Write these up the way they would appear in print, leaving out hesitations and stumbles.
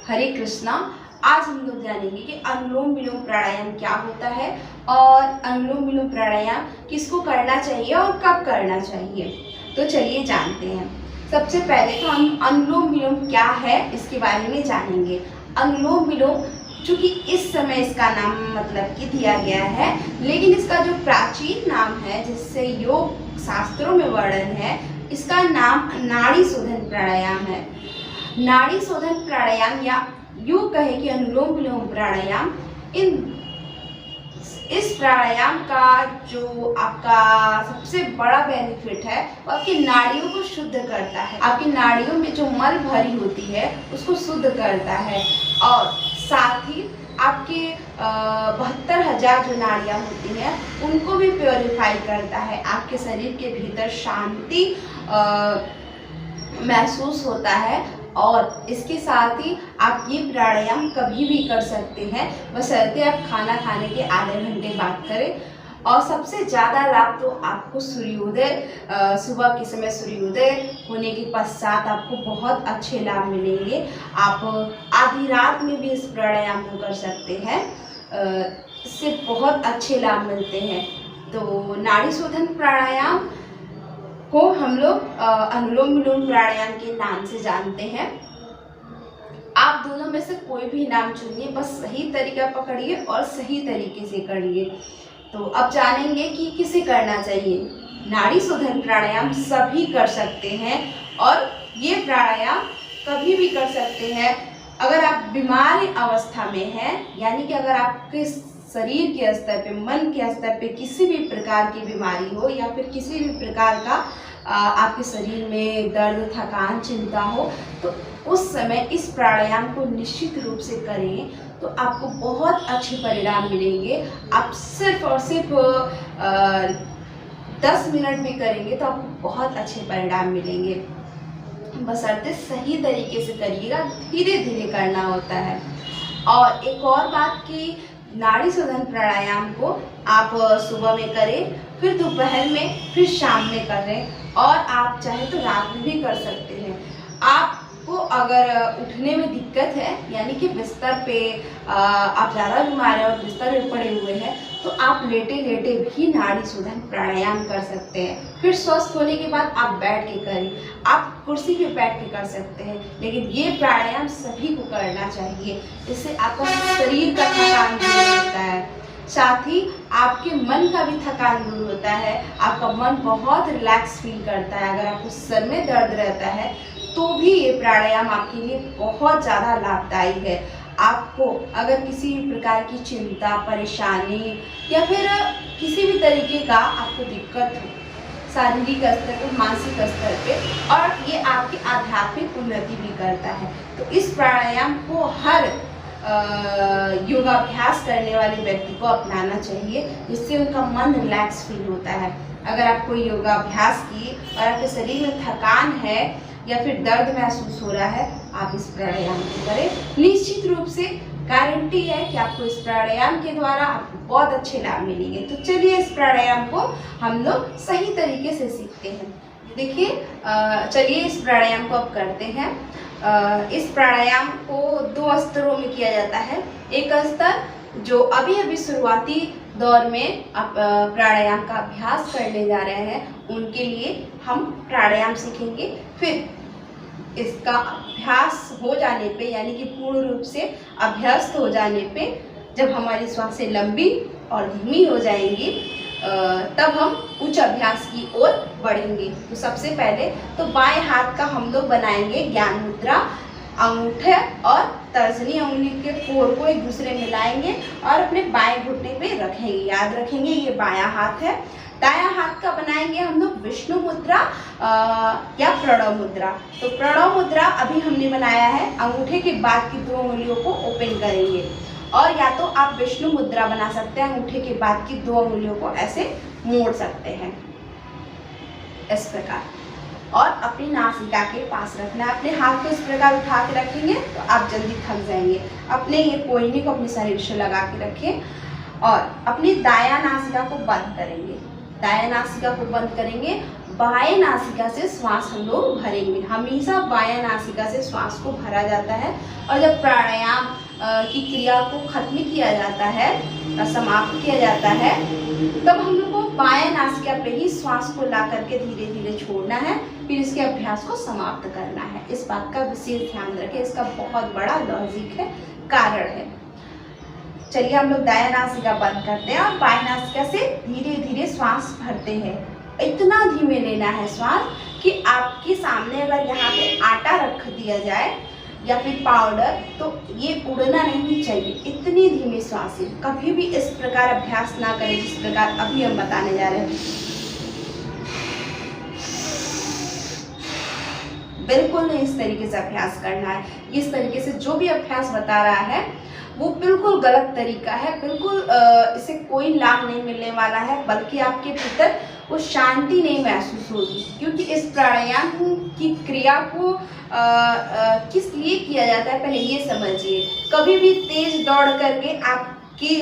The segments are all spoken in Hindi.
हरे कृष्णा। आज हम लोग जानेंगे कि अनुलोम विलोम प्राणायाम क्या होता है और अनुलोम विलोम प्राणायाम किसको करना चाहिए और कब करना चाहिए। तो चलिए जानते हैं। सबसे पहले तो हम अनुलोम विलोम क्या है इसके बारे में जानेंगे। अनुलोम विलोम चूँकि इस समय इसका नाम मतलब कि दिया गया है, लेकिन इसका जो प्राचीन नाम है जिससे योग शास्त्रों में वर्णन है, इसका नाम नाड़ी शोधन प्राणायाम है। नाड़ी शोधन प्राणायाम या यूँ कहे कि अनुलोम विलोम प्राणायाम, इस प्राणायाम का जो आपका सबसे बड़ा बेनिफिट है वो आपकी नाड़ियों को शुद्ध करता है। आपकी नाड़ियों में जो मल भरी होती है उसको शुद्ध करता है और साथ ही आपके 72,000 जो नाड़ियाँ होती हैं उनको भी प्योरीफाई करता है। आपके शरीर के भीतर शांति महसूस होता है और इसके साथ ही आप ये प्राणायाम कभी भी कर सकते हैं, बशर्ते आप खाना खाने के आधे घंटे बाद करें। और सबसे ज़्यादा लाभ तो आपको सूर्योदय सुबह के समय सूर्योदय होने के पश्चात आपको बहुत अच्छे लाभ मिलेंगे। आप आधी रात में भी इस प्राणायाम को कर सकते हैं, इससे बहुत अच्छे लाभ मिलते हैं। तो नाड़ी शोधन प्राणायाम को हम लोग अनुलोम विलोम प्राणायाम के नाम से जानते हैं। आप दोनों में से कोई भी नाम चुनिए, बस सही तरीका पकड़िए और सही तरीके से करिए। तो अब जानेंगे कि किसे करना चाहिए। नाड़ी शोधन प्राणायाम सभी कर सकते हैं और ये प्राणायाम कभी भी कर सकते हैं। अगर आप बीमार अवस्था में हैं, यानी कि अगर आपके शरीर के स्तर पे, मन के स्तर पे किसी भी प्रकार की बीमारी हो या फिर किसी भी प्रकार का आपके शरीर में दर्द, थकान, चिंता हो, तो उस समय इस प्राणायाम को निश्चित रूप से करें तो आपको बहुत अच्छे परिणाम मिलेंगे। आप सिर्फ और सिर्फ 10 मिनट में करेंगे तो आपको बहुत अच्छे परिणाम मिलेंगे। बशर्ते सही तरीके से करिएगा, धीरे धीरे करना होता है। और एक और बात कि नाड़ी शोधन प्राणायाम को आप सुबह में करें, फिर दोपहर में, फिर शाम में करें और आप चाहे तो रात में भी कर सकते हैं। आपको अगर उठने में दिक्कत है, यानी कि बिस्तर पे आप ज़्यादा बीमार हैं और बिस्तर पे पड़े हुए हैं, तो आप लेटे लेटे भी नाड़ी शोधन प्राणायाम कर सकते हैं। फिर स्वस्थ होने के बाद आप बैठ के करें, आप कुर्सी पे बैठ के कर सकते हैं, लेकिन ये प्राणायाम सभी को करना चाहिए। इससे आपका शरीर का थकान दूर होता है, साथ ही आपके मन का भी थकान दूर होता है। आपका मन बहुत रिलैक्स फील करता है। अगर आपको सर में दर्द रहता है तो भी ये प्राणायाम आपके लिए बहुत ज़्यादा लाभदायी है। आपको अगर किसी भी प्रकार की चिंता, परेशानी या फिर किसी भी तरीके का आपको दिक्कत हो, शारीरिक स्तर पर, मानसिक स्तर पे, और ये आपकी आध्यात्मिक उन्नति भी करता है, तो इस प्राणायाम को हर योगाभ्यास करने वाले व्यक्ति को अपनाना चाहिए, जिससे उनका मन रिलैक्स फील होता है। अगर आप कोई योगाभ्यास किए और आपके शरीर में थकान है या फिर दर्द महसूस हो रहा है, आप इस प्राणायाम को करें। निश्चित रूप से गारंटी है कि आपको इस प्राणायाम के द्वारा आपको बहुत अच्छे लाभ मिलेंगे। तो चलिए इस प्राणायाम को हम लोग सही तरीके से सीखते हैं। देखिए, चलिए इस प्राणायाम को अब करते हैं। इस प्राणायाम को 2 स्तरों में किया जाता है। एक स्तर जो अभी अभी शुरुआती दौर में आप प्राणायाम का अभ्यास करने जा रहे हैं, उनके लिए हम प्राणायाम सीखेंगे। फिर इसका अभ्यास हो जाने पे, यानी कि पूर्ण रूप से अभ्यस्त हो जाने पे, जब हमारी श्वासें लंबी और धीमी हो जाएंगी, तब हम उच्च अभ्यास की ओर बढ़ेंगे। तो सबसे पहले तो बाएं हाथ का हम लोग बनाएंगे ज्ञान मुद्रा। अंगूठे और तर्जनी उंगली के कोर को एक दूसरे में मिलाएंगे और अपने बाएं घुटने पे रखेंगे। याद रखेंगे ये बायां हाथ है। दायां हाथ का बनाएंगे हम लोग विष्णु मुद्रा या प्रणव मुद्रा। तो प्रणव मुद्रा अभी हमने बनाया है, अंगूठे के बाद की 2 उंगलियों को ओपन करेंगे, और या तो आप विष्णु मुद्रा बना सकते हैं, अंगूठे के बाद की 2 उंगलियों को ऐसे मोड़ सकते हैं इस प्रकार, और अपनी नासिका के पास रखना है। अपने हाथ को इस प्रकार उठा के रखेंगे तो आप जल्दी थक जाएंगे। अपने ये कोयने को अपने शरीर से लगा के रखें और अपनी दायां नासिका को बंद करेंगे। दायां नासिका को बंद करेंगे, बाएं नासिका से श्वास हम लोग भरेंगे। हमेशा बाएं नासिका से श्वास को भरा जाता है। और जब प्राणायाम की क्रिया को खत्म किया जाता है, समाप्त किया जाता है, तब हम लोग को बाएं नासिका पे ही श्वास को ला करके धीरे धीरे छोड़ना है, फिर इसके अभ्यास को समाप्त करना है। इस बात का विशेष ध्यान रखें, इसका बहुत बड़ा लॉजिक है, कारण है। चलिए हम लोग दायां नासिका बंद करते हैं और बाएं नासिका से धीरे धीरे श्वास भरते हैं। इतना धीमे लेना है श्वास कि आपके सामने अगर यहाँ पे आटा रख दिया जाए या फिर पाउडर, तो ये उड़ना नहीं चाहिए। इतनी धीमी श्वास है। कभी भी इस प्रकार अभ्यास ना करें जिस प्रकार अभी हम बताने जा रहे हैं। बिल्कुल नहीं इस तरीके से अभ्यास करना है। इस तरीके से जो भी अभ्यास बता रहा है वो बिल्कुल गलत तरीका है। बिल्कुल इससे कोई लाभ नहीं मिलने वाला है, बल्कि आपके भीतर वो शांति नहीं महसूस होगी। क्योंकि इस प्राणायाम की क्रिया को किस लिए किया जाता है पहले ये समझिए। कभी भी तेज दौड़ करके आपकी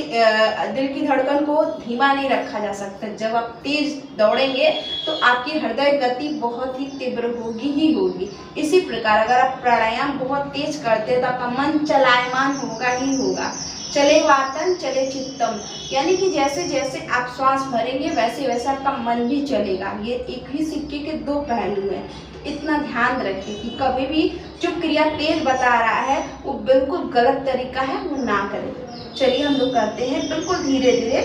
दिल की धड़कन को धीमा नहीं रखा जा सकता। जब आप तेज दौड़ेंगे तो आपकी हृदय गति बहुत ही तीव्र होगी ही होगी। इसी प्रकार अगर आप प्राणायाम बहुत तेज करते हैं तो आपका मन चलायमान होगा ही होगा। चले वातन चले चित्तम, यानी कि जैसे जैसे आप श्वास भरेंगे वैसे वैसे आपका मन भी चलेगा। ये एक ही सिक्के के दो पहलू हैं। इतना ध्यान रखें कि कभी भी जो क्रिया तेज बता रहा है वो बिल्कुल गलत तरीका है, वो ना करें। चलिए हम लोग करते हैं बिल्कुल धीरे धीरे।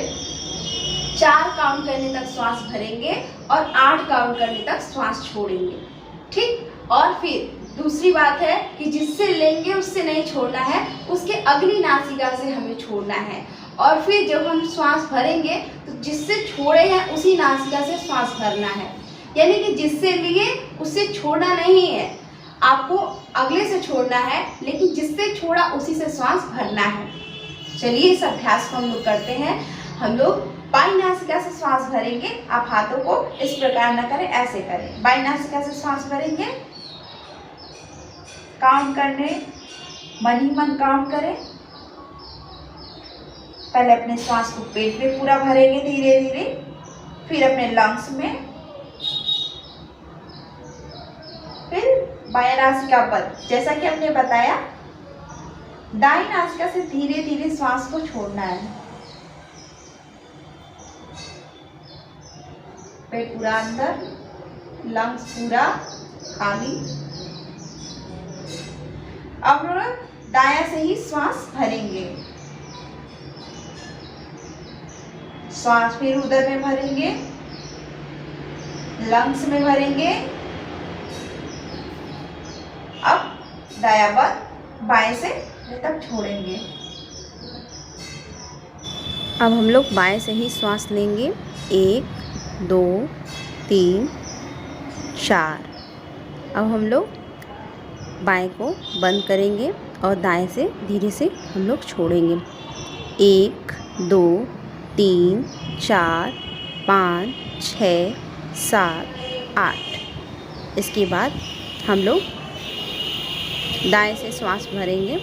4 काउंट करने तक श्वास भरेंगे और 8 काउंट करने तक श्वास छोड़ेंगे। ठीक, और फिर दूसरी बात है कि जिससे लेंगे उससे नहीं छोड़ना है, उसके अगली नासिका से हमें छोड़ना है। और फिर जब हम श्वास भरेंगे तो जिससे छोड़े हैं उसी नासिका से श्वास भरना है। यानी कि जिससे लिए उससे छोड़ना नहीं है, आपको अगले से छोड़ना है, लेकिन जिससे छोड़ा उसी से श्वास भरना है। चलिए इस अभ्यास को हम लोग करते हैं। हम लोग बाईं नासिका से श्वास भरेंगे। आप हाथों को इस प्रकार न करें, ऐसे करें। बाईं नासिका से श्वास भरेंगे, काउंट करने, मन ही मन काउंट करें। पहले अपने श्वास को पेट में पूरा भरेंगे धीरे धीरे, फिर अपने लंग्स में, फिर बायां नासिका पर। जैसा कि हमने बताया, दाईं नासिका से धीरे धीरे श्वास को छोड़ना है। पेट पूरा अंदर, लंग्स पूरा खाली। अब दायां से ही श्वास भरेंगे। श्वास फिर उधर में भरेंगे, लंग्स में भरेंगे। अब दायां बंद, बाएं से तक छोड़ेंगे। अब हम लोग बाएं से ही श्वास लेंगे। 1 2 3 4। अब हम लोग बाएं को बंद करेंगे और दाएं से धीरे से हम लोग छोड़ेंगे। 1 2 3 4 5 6 7 8। इसके बाद हम लोग दाएं से श्वास भरेंगे।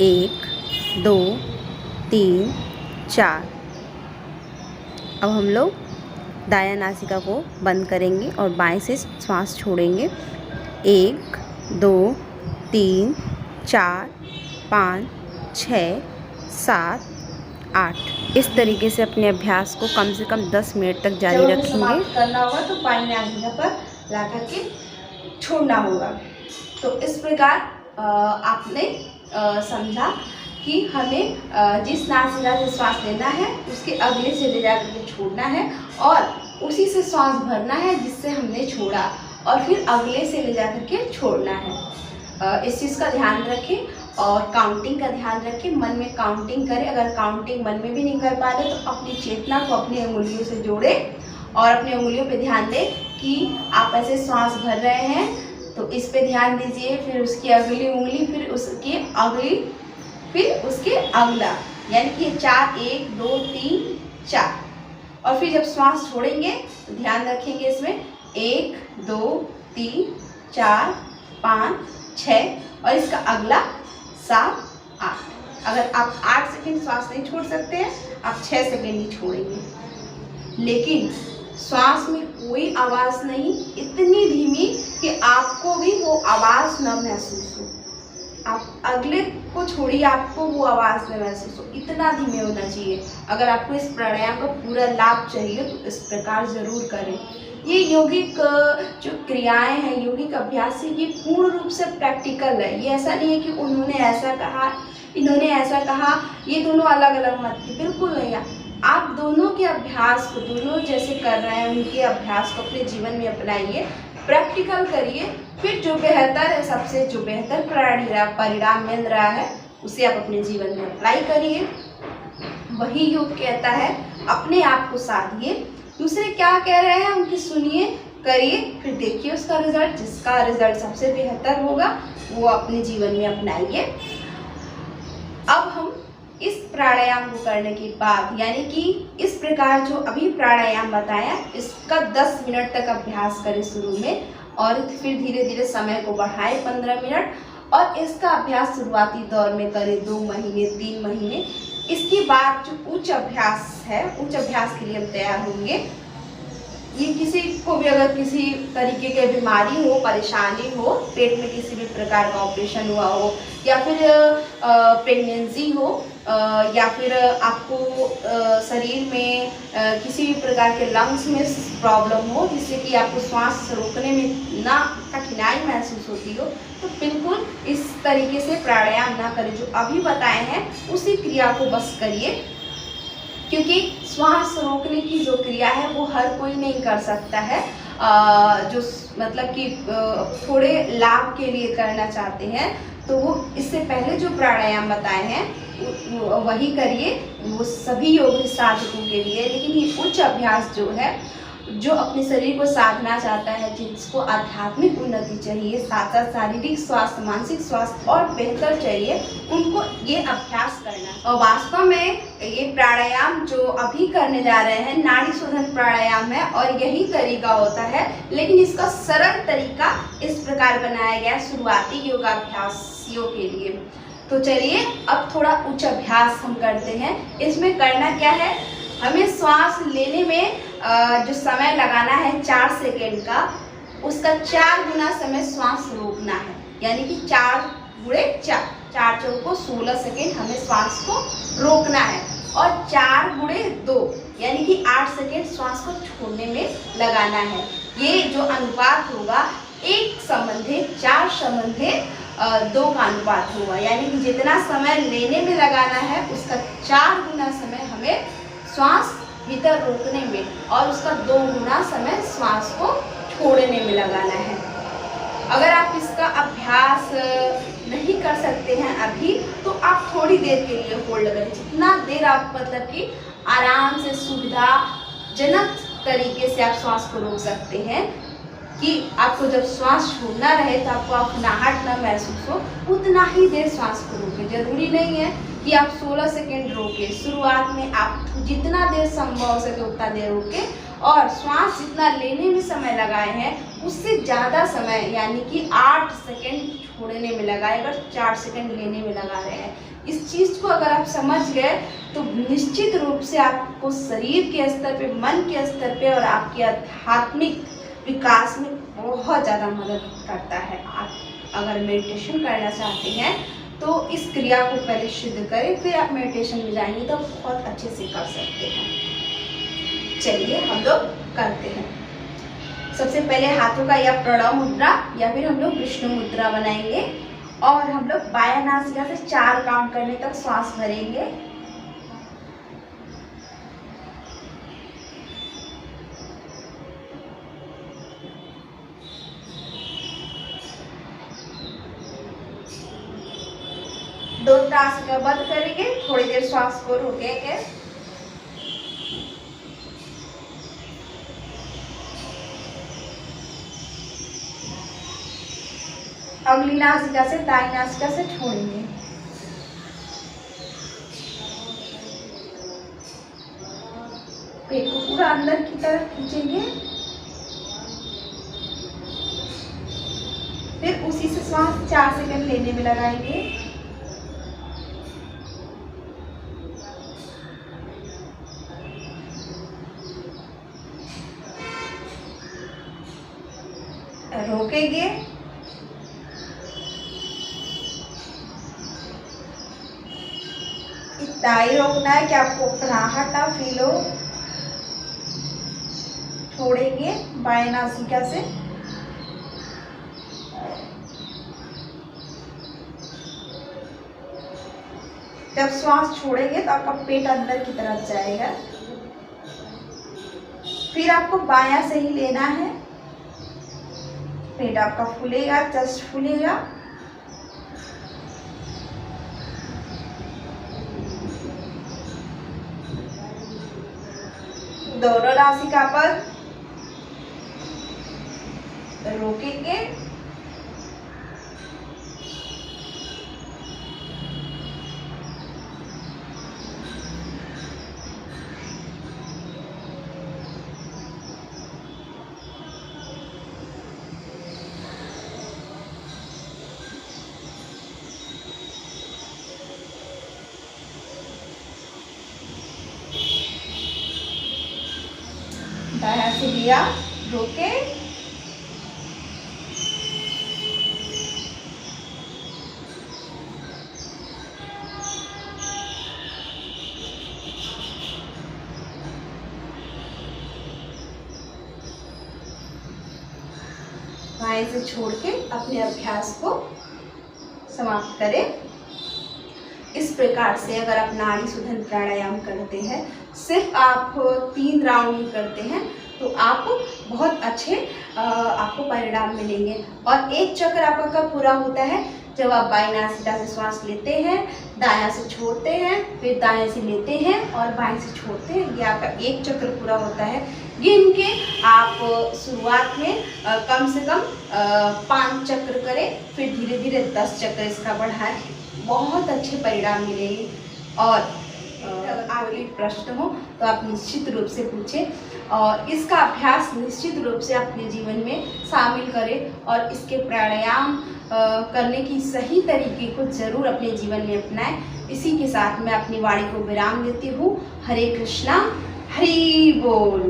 1 2 3 4। अब हम लोग दायां नासिका को बंद करेंगे और बाएं से श्वास छोड़ेंगे। 1 2 3 4 5 6 7 8। इस तरीके से अपने अभ्यास को कम से कम 10 मिनट तक जारी रखेंगे। करना होगा तो बाईं नासिका पर ला करके छोड़ना होगा। तो इस प्रकार आपने समझा कि हमें जिस नासिका से श्वास लेना है उसके अगले से ले जाकर के छोड़ना है, और उसी से श्वास भरना है जिससे हमने छोड़ा, और फिर अगले से ले जाकर के छोड़ना है। इस चीज़ का ध्यान रखें और काउंटिंग का ध्यान रखें। मन में काउंटिंग करें। अगर काउंटिंग मन में भी नहीं कर पा रहे तो अपनी चेतना को अपनी उंगलियों से जोड़ें और अपनी उंगलियों पे ध्यान दें कि आप ऐसे श्वास भर रहे हैं, तो इस पे ध्यान दीजिए। फिर उसकी अगली उंगली, फिर उसकी अगली, फिर उसके अगला, यानी कि 4 1 2 3 4। और फिर जब श्वास छोड़ेंगे तो ध्यान रखेंगे इसमें 1 2 3 4 5 6 और इसका अगला 7 8। अगर आप 8 सेकंड श्वास नहीं छोड़ सकते हैं, आप 6 सेकंड ही छोड़ेंगे। लेकिन श्वास में कोई आवाज़ नहीं, इतनी धीमी कि आपको भी वो आवाज़ न महसूस हो। आप अगले को छोड़िए, आपको वो आवाज़ न महसूस हो, इतना धीमे होना चाहिए। अगर आपको इस प्राणायाम का पूरा लाभ चाहिए तो इस प्रकार ज़रूर करें। ये यौगिक जो क्रियाएं हैं, यौगिक अभ्यास है, ये पूर्ण रूप से प्रैक्टिकल है। ये ऐसा नहीं है कि उन्होंने ऐसा कहा, इन्होंने ऐसा कहा, ये दोनों अलग अलग मत थी, बिल्कुल नहीं है। आप दोनों के अभ्यास को, दोनों जैसे कर रहे हैं उनके अभ्यास को अपने जीवन में अपनाइए, प्रैक्टिकल करिए, फिर जो बेहतर है, सबसे जो बेहतर परिणाम मिल रहा है उसे आप अपने जीवन में अप्लाई करिए। वही योग कहता है, अपने आप को साधिए। दूसरे क्या कह रहे हैं उनकी सुनिए, करिए, फिर देखिए उसका रिजल्ट। जिसका रिजल्ट सबसे बेहतर होगा वो अपने जीवन में अपनाइए। अब हम इस प्राणायाम को करने के बाद, यानी कि इस प्रकार जो अभी प्राणायाम बताया, इसका 10 मिनट तक अभ्यास करें शुरू में, और फिर धीरे धीरे समय को बढ़ाएं 15 मिनट। और इसका अभ्यास शुरुआती दौर में करें 2 महीने 3 महीने। इसके बाद जो उच्च अभ्यास है, उच्च अभ्यास के लिए हम तैयार होंगे। ये किसी को भी अगर किसी तरीके की बीमारी हो, परेशानी हो, पेट में किसी भी प्रकार का ऑपरेशन हुआ हो, या फिर प्रेगनेंसी हो, या फिर आपको शरीर में किसी भी प्रकार के लंग्स में प्रॉब्लम हो जिससे कि आपको श्वास रोकने में ना कठिनाई महसूस होती हो, तो बिल्कुल इस तरीके से प्राणायाम ना करें। जो अभी बताए हैं उसी क्रिया को बस करिए, क्योंकि श्वास रोकने की जो क्रिया है वो हर कोई नहीं कर सकता है। जो मतलब कि थोड़े लाभ के लिए करना चाहते हैं तो वो इससे पहले जो प्राणायाम बताए हैं वही करिए, वो सभी योग साधकों के लिए। लेकिन ये उच्च अभ्यास जो है, जो अपने शरीर को साधना चाहता है, जिसको आध्यात्मिक उन्नति चाहिए, साथ साथ शारीरिक स्वास्थ्य, मानसिक स्वास्थ्य और बेहतर चाहिए, उनको ये अभ्यास करना। और वास्तव में ये प्राणायाम जो अभी करने जा रहे हैं नाड़ी शोधन प्राणायाम है, और यही तरीका होता है। लेकिन इसका सरल तरीका इस प्रकार बनाया गया शुरुआती योगाभ्यासियों के लिए। तो चलिए अब थोड़ा उच्च अभ्यास हम करते हैं। इसमें करना क्या है, हमें श्वास लेने में जो समय लगाना है 4 सेकेंड का, उसका 4 गुना समय श्वास रोकना है। यानी कि 4 गुणे 4, 4 चौको 16 सेकेंड हमें श्वास को रोकना है, और 4 गुणे 2 यानी कि 8 सेकेंड श्वास को छोड़ने में लगाना है। ये जो अनुपात होगा 1 संबंधे 4 संबंधे 2 का अनुपात होगा। यानी कि जितना समय लेने में लगाना है उसका 4 गुना समय हमें श्वास भीतर रोकने में, और उसका 2 गुना समय श्वास को छोड़ने में लगाना है। अगर आप इसका अभ्यास नहीं कर सकते हैं अभी, तो आप थोड़ी देर के लिए होल्ड करें। जितना देर आप मतलब कि आराम से सुविधाजनक तरीके से आप श्वास को रोक सकते हैं, कि आपको जब श्वास छोड़ना रहे तो आपको अपनाहट न महसूस हो, उतना ही देर श्वास को रोकें। जरूरी नहीं है कि आप 16 सेकेंड रोकें। शुरुआत में आप जितना देर संभव हो सके उतना देर रोकें, और श्वास जितना लेने में समय लगाए हैं उससे ज़्यादा समय यानी कि 8 सेकेंड छोड़ने में लगाए, अगर 4 सेकेंड लेने में लगा रहे हैं। इस चीज़ को अगर आप समझ गए तो निश्चित रूप से आपको शरीर के स्तर पे, मन के स्तर पे और आपके आध्यात्मिक विकास में बहुत ज़्यादा मदद करता है। आप अगर मेडिटेशन करना चाहते हैं तो इस क्रिया को पहले सिद्ध करें, फिर आप मेडिटेशन में जाएंगे तो बहुत अच्छे से कर सकते हैं। चलिए हम लोग करते हैं। सबसे पहले हाथों का या प्रणव मुद्रा या फिर हम लोग विष्णु मुद्रा बनाएंगे, और हम लोग बायां नासिका से 4 काउंट करने तक श्वास भरेंगे। दोनों नासिका बंद करेंगे, थोड़ी देर श्वास को रोकेंगे। अगली नासिका से, दाईं नासिका से छोड़ेंगे। पेट को पूरा अंदर की तरफ खींचेंगे, फिर उसी से श्वास 4 सेकंड लेने में लगाएंगे। रोकेंगे, इतना ही रोकना है कि आपको कपड़ाहट ना फील हो। छोड़ेंगे बाएं नासिका से, जब श्वास छोड़ेंगे तो आपका पेट अंदर की तरफ जाएगा। फिर आपको बायां से ही लेना है, पेट आपका फूलेगा, चेस्ट फूलेगा। दोनों नासिका पर रोकेंगे, दायां से लिया, रोके, बाएं से छोड़ के अपने अभ्यास को समाप्त करें। इस प्रकार से अगर आप नाड़ी शोधन प्राणायाम करते हैं, सिर्फ आप 3 राउंड करते हैं, तो आप बहुत अच्छे आपको परिणाम मिलेंगे। और एक चक्र आपका कब पूरा होता है? जब आप बाएं नासिका से श्वास लेते हैं, दायां से छोड़ते हैं, फिर दाएं से लेते हैं और बाएं से छोड़ते हैं। ये आपका एक चक्र पूरा होता है। गिन के आप शुरुआत में कम से कम 5 चक्र करें, फिर धीरे धीरे 10 चक्र इसका बढ़ाएं, बहुत अच्छे परिणाम मिलेंगे। और अगर आगे प्रश्न हो तो आप निश्चित रूप से पूछें और इसका अभ्यास निश्चित रूप से अपने जीवन में शामिल करें और इसके प्राणायाम करने की सही तरीके को जरूर अपने जीवन में अपनाएं। इसी के साथ मैं अपनी वाणी को विराम देती हूँ। हरे कृष्णा, हरि बोल।